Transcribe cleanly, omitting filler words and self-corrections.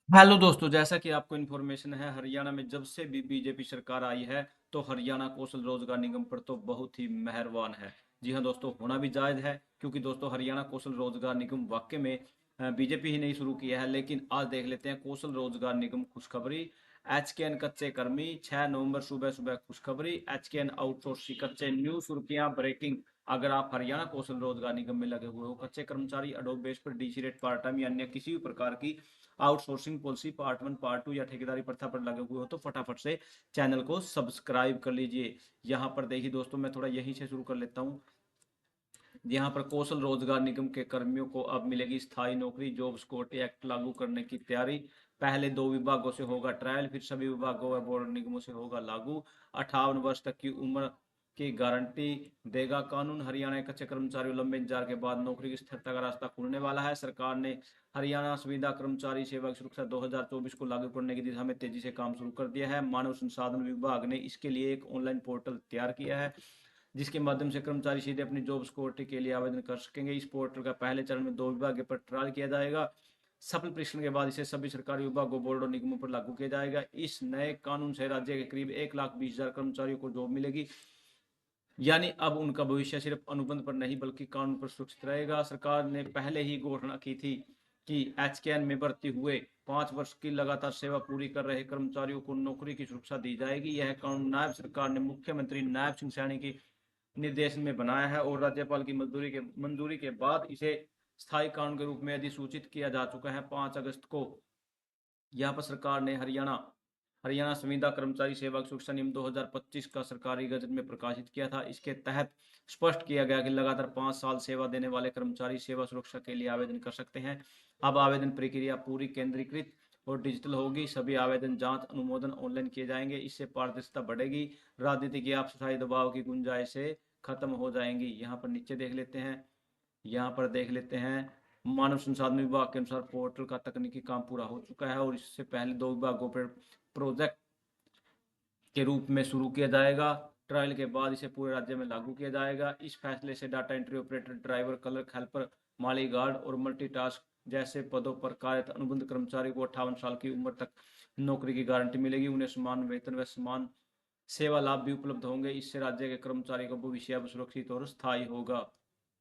Hello दोस्तों, जैसा कि आपको इन्फॉर्मेशन है, हरियाणा में जब से भी बीजेपी सरकार आई है तो हरियाणा कौशल रोजगार निगम पर तो बहुत ही मेहरबान है। जी हाँ दोस्तों, होना भी जायज है क्योंकि दोस्तों हरियाणा कौशल रोजगार निगम वाकई में बीजेपी ही नहीं शुरू किया है। लेकिन आज देख लेते हैं कौशल रोजगार निगम खुशखबरी। एचकेएन कच्चे कर्मी 6 नवंबर सुबह सुबह खुशखबरी। एचकेएन आउटसोर्सिंग कच्चे न्यू सुर्खियां ब्रेकिंग। अगर आप हरियाणा कौशल रोजगार निगम में लगे हुए हो, कच्चे कर्मचारी अडोब बेस पर डीसी रेट पार्ट टाइम या अन्य किसी भी प्रकार की आउटसोर्सिंग पॉलिसी पार्ट 1 पार्ट 2 या ठेकेदारी प्रथा पर लगे हुए हो तो फटाफट से चैनल को सब्सक्राइब कर लीजिए। यहाँ पर देखिए दोस्तों, मैं थोड़ा यहीं से शुरू कर लेता हूँ। यहाँ पर कौशल रोजगार निगम के कर्मियों को अब मिलेगी स्थायी नौकरी। जॉब सिक्योरिटी एक्ट लागू करने की तैयारी। पहले 2 विभागों से होगा ट्रायल, फिर सभी विभागों व बोर्ड निगमों से होगा लागू। 58 वर्ष तक की उम्र की गारंटी देगा कानून। हरियाणा के कच्चे कर्मचारियों लंबे इंतजार के बाद नौकरी की स्थिरता का रास्ता खुलने वाला है। सरकार ने हरियाणा संविदा कर्मचारी सेवा सुरक्षा 2024 को लागू करने की दिशा में तेजी से काम शुरू कर दिया है। मानव संसाधन विभाग ने इसके लिए एक ऑनलाइन पोर्टल तैयार किया है जिसके माध्यम से कर्मचारी सीधे अपनी जॉब सिक्योरिटी के लिए आवेदन कर सकेंगे। इस पोर्टल का पहले चरण में 2 विभागों पर ट्रायल किया जाएगा। सफल परीक्षण के बाद इसे सभी सरकारी विभागों, बोर्ड और निगमों पर लागू किया जाएगा। इस नए कानून से राज्य के करीब 1,20,000 कर्मचारियों को जॉब मिलेगी। यानी अब उनका भविष्य सिर्फ अनुबंध पर नहीं बल्कि कानून पर सुरक्षित रहेगा। सरकार ने पहले ही घोषणा की थी कि एचकेएन में भर्ती हुए 5 वर्ष की लगातार सेवा पूरी कर रहे कर्मचारियों को नौकरी की सुरक्षा दी जाएगी। यह कानून नायब सरकार ने मुख्यमंत्री नायब सिंह सैनी की निर्देशन में बनाया है और राज्यपाल की मंजूरी के बाद इसे स्थायी कानून के रूप में अधिसूचित किया जा चुका है। 5 अगस्त को यहाँ पर सरकार ने हरियाणा संविदा कर्मचारी सेवा सुरक्षा नियम 2025 का सरकारी गजट में प्रकाशित किया था। इसके तहत स्पष्ट किया गया कि लगातार 5 साल सेवा देने वाले कर्मचारी सेवा सुरक्षा के लिए आवेदन कर सकते हैं। अब आवेदन प्रक्रिया पूरी केंद्रीकृत और डिजिटल होगी। सभी आवेदन जांच अनुमोदन ऑनलाइन किए जाएंगे। इससे पारदर्शिता बढ़ेगी। राजनीति की आपसी दबाव की गुंजाइशें खत्म हो जाएंगी। यहाँ पर नीचे देख लेते हैं। यहाँ पर देख लेते हैं। मानव संसाधन विभाग के अनुसार पोर्टल का तकनीकी काम पूरा हो चुका है और इससे पहले 2 विभागों पर प्रोजेक्ट के रूप में शुरू किया जाएगा। ट्रायल के बाद इसे पूरे राज्य में लागू किया जाएगा। इस फैसले से data entry operator, driver, clerk, helper, माली गार्ड और मल्टीटास्क जैसे पदों पर कार्यरत अनुबंध कर्मचारी को 58 साल की उम्र तक नौकरी की गारंटी मिलेगी। उन्हें समान वेतन व समान सेवा लाभ भी उपलब्ध होंगे। इससे राज्य के कर्मचारी का भविष्य सुरक्षित और स्थायी होगा।